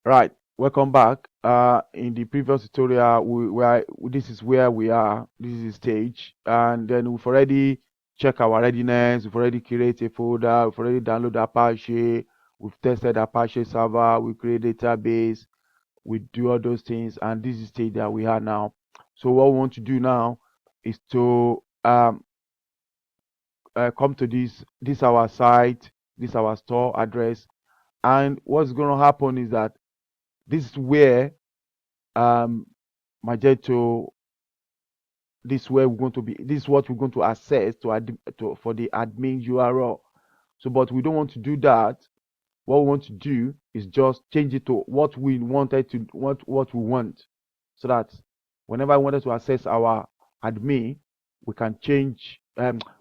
Right, welcome back. In the previous tutorial, this is where we are. This is the stage, and then we've already checked our readiness. We've already created a folder. We've already downloaded Apache. We've tested Apache server. We create database. We do all those things, and this is the stage that we are now. So what we want to do now is to come to this our site, this our store address, and what's going to happen is that this is where um Magneto, this is where we're going to be, this is what we're going to access for the admin URL. So but we don't want to do that. What we want to do is just change it to what we wanted to what we want, so that whenever I wanted to access our admin, we can change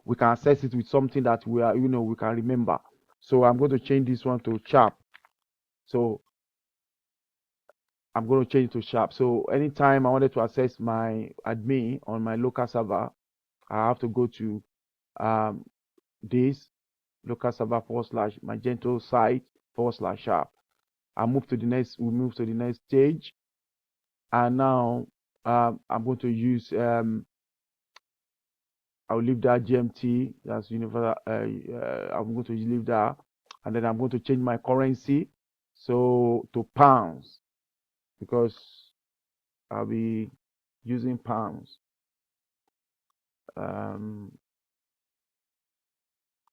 we can access it with something that we are, we can remember. So I'm going to change this one to sharp. So I'm going to change it to sharp. So anytime I wanted to access my admin on my local server, I have to go to um, this local server / Magento site / sharp. We move to the next stage, and now I'm going to use I'll leave that GMT, that's universal. I'm going to leave that, and then I'm going to change my currency so to pounds, because I'll be using pounds. Um,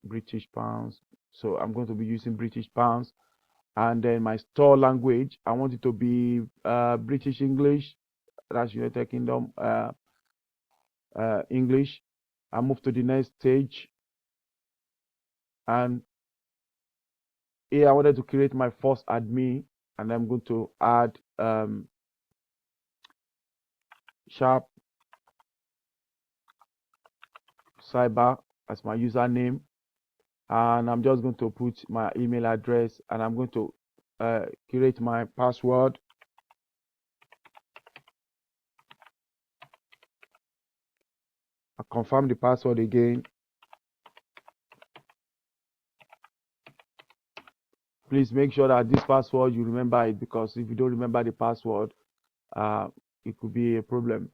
British pounds. So I'm going to be using British pounds. And then my store language, I want it to be British English. That's United Kingdom English. I move to the next stage. And here I wanted to create my first admin. And I'm going to add sharp cyber as my username. And I'm just going to put my email address, and I'm going to create my password. I confirm the password again. Please make sure that this password you remember it, because if you don't remember the password, it could be a problem.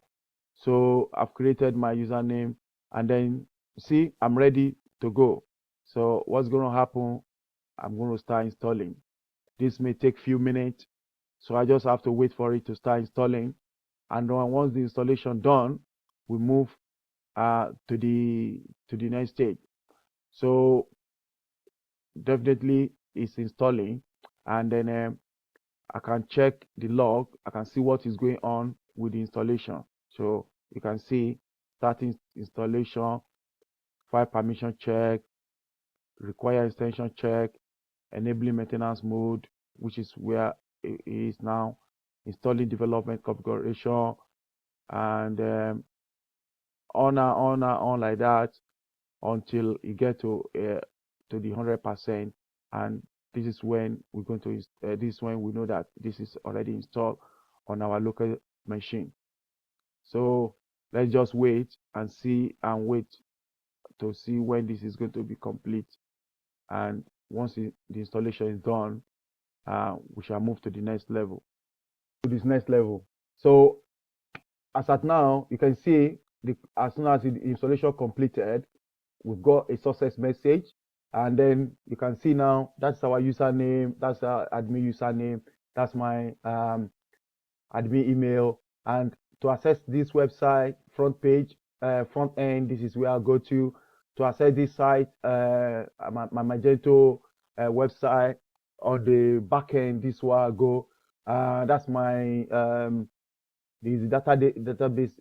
So I've created my username, and then see, I'm ready to go. So what's going to happen? I'm going to start installing. This may take few minutes, so I just have to wait for it to start installing. And then once the installation done, we move to the next stage. So definitely it's installing, and then I can check the log. I can see what is going on with the installation. So you can see starting installation, file permission check, require extension check, enabling maintenance mode, which is where it is now, installing development configuration, and on like that until you get to the 100%. And this is when we're going to this is when we know that this is already installed on our local machine. So let's just wait and see, and wait to see when this is going to be complete. And once the installation is done, we shall move to the next level. To this next level. So as at now, you can see as soon as the installation completed, we've got a success message, and then you can see now that's our username, that's our admin username, that's my admin email. And to access this website front page, front end, this is where I go to access this site, my Magento website. On the back end, this is where I go. That's my this database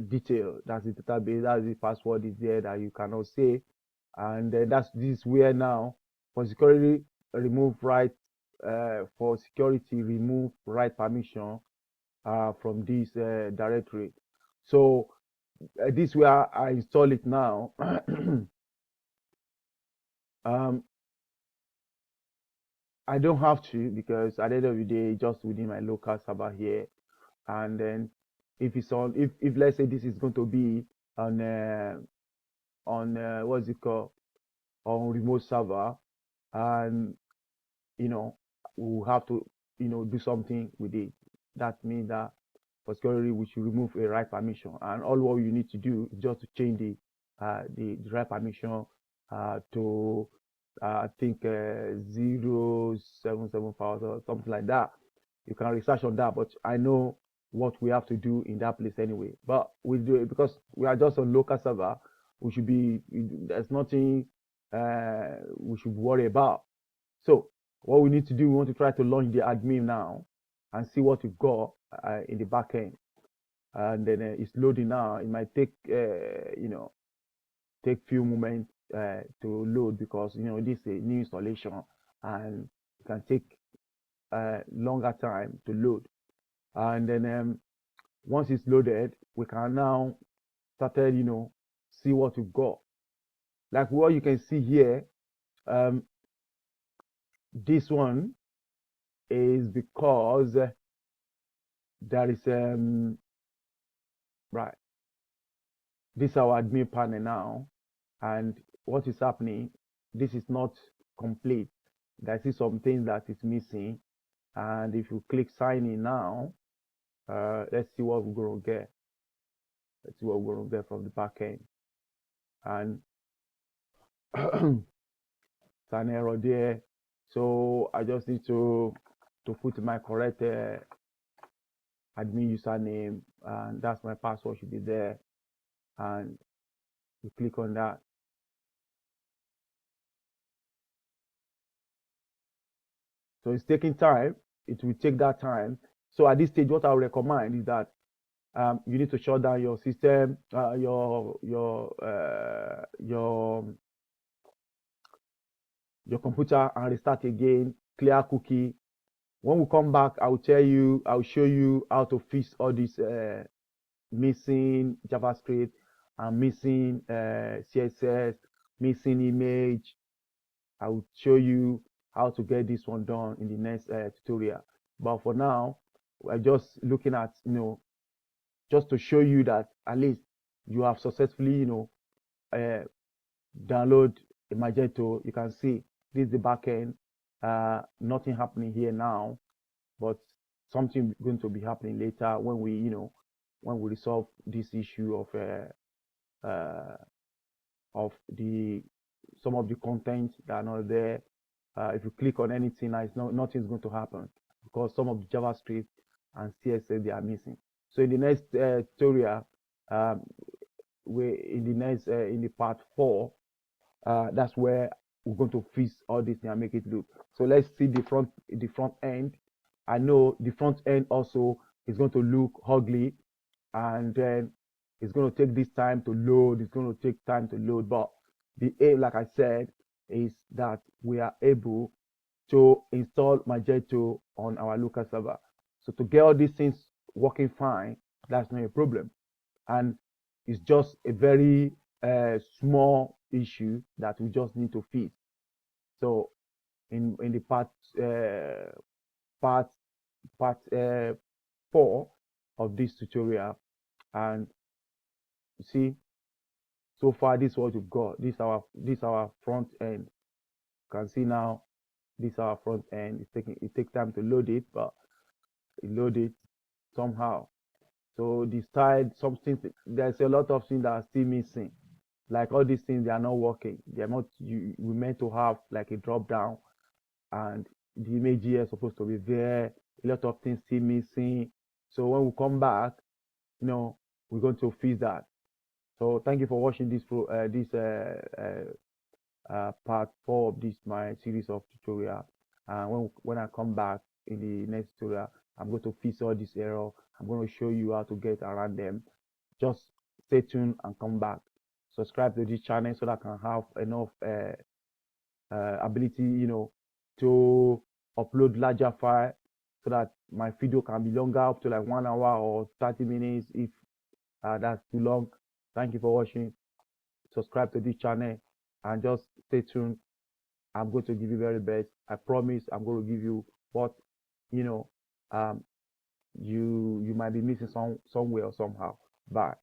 detail. That's the database. That's the password is there that you cannot say. And this is where now for security remove right for security remove right permission from this directory. So this where I install it now. um, I don't have to, because at the end of the day, just within my local server here. And then if it's on, if let's say this is going to be on what's it called, on remote server, and you know we will have to, do something with it. That means that for security, we should remove a write permission, and all what you need to do is just to change the write permission to I think 0.775 or something like that. You can research on that, but I know what we have to do in that place anyway. But we do it because we are just on local server. We should be there's nothing we should worry about. So what we need to do, we want to try to launch the admin now and see what we've got in the back end. And then it's loading now. It might take take few moments to load because this is a new installation and it can take longer time to load. And then once it's loaded, we can now started see what we've got. Like what you can see here, this one is because there is right, this is our admin panel now, and what is happening, this is not complete. There is something that is missing, and if you click sign in now, let's see what we're going to get. Let's see what we're going to get from the back end. And it's an error there, so I just need to put my correct admin username, and that's my password should be there, and you click on that. So it's taking time. It will take that time. So at this stage, what I would recommend is that you need to shut down your system, your computer, and restart again. Clear cookie. When we come back, I'll show you how to fix all these missing JavaScript and missing CSS, missing image. I will show you how to get this one done in the next tutorial. But for now, we're just looking at, just to show you that at least you have successfully, download a Magneto. You can see this is the back end. Nothing happening here now, but something going to be happening later when we, when we resolve this issue of some of the content that are not there. If you click on anything, nothing's going to happen because some of the JavaScript and CSS they are missing. So in the next tutorial, in the part 4, that's where we're going to fix all this and make it look. So let's see the front end. I know the front end also is going to look ugly, and then it's going to take this time to load. It's going to take time to load, but the aim, like I said, is that we are able to install Magneto on our local server. So to get all these things working fine, that's not a problem, and it's just a very small issue that we just need to fix. So in the part 4 of this tutorial, and you see, so far this is what we've got. This is our front end. You can see now this is our front end. It takes time to load it, but it load it somehow. So the style, there's a lot of things that are still missing. Like all these things, they are not working. They are not. We meant to have like a drop down, and the image here is supposed to be there. A lot of things still missing. So when we come back, we're going to fix that. So thank you for watching this part 4 of this my series of tutorial. And when I come back in the next tutorial, I'm going to fix all this error. I'm going to show you how to get around them. Just stay tuned and come back. Subscribe to this channel so that I can have enough ability, to upload larger file so that my video can be longer, up to like 1 hour or 30 minutes if that's too long. Thank you for watching. Subscribe to this channel and just stay tuned. I'm going to give you very best. I promise I'm going to give you what you might be missing somewhere or somehow. Bye.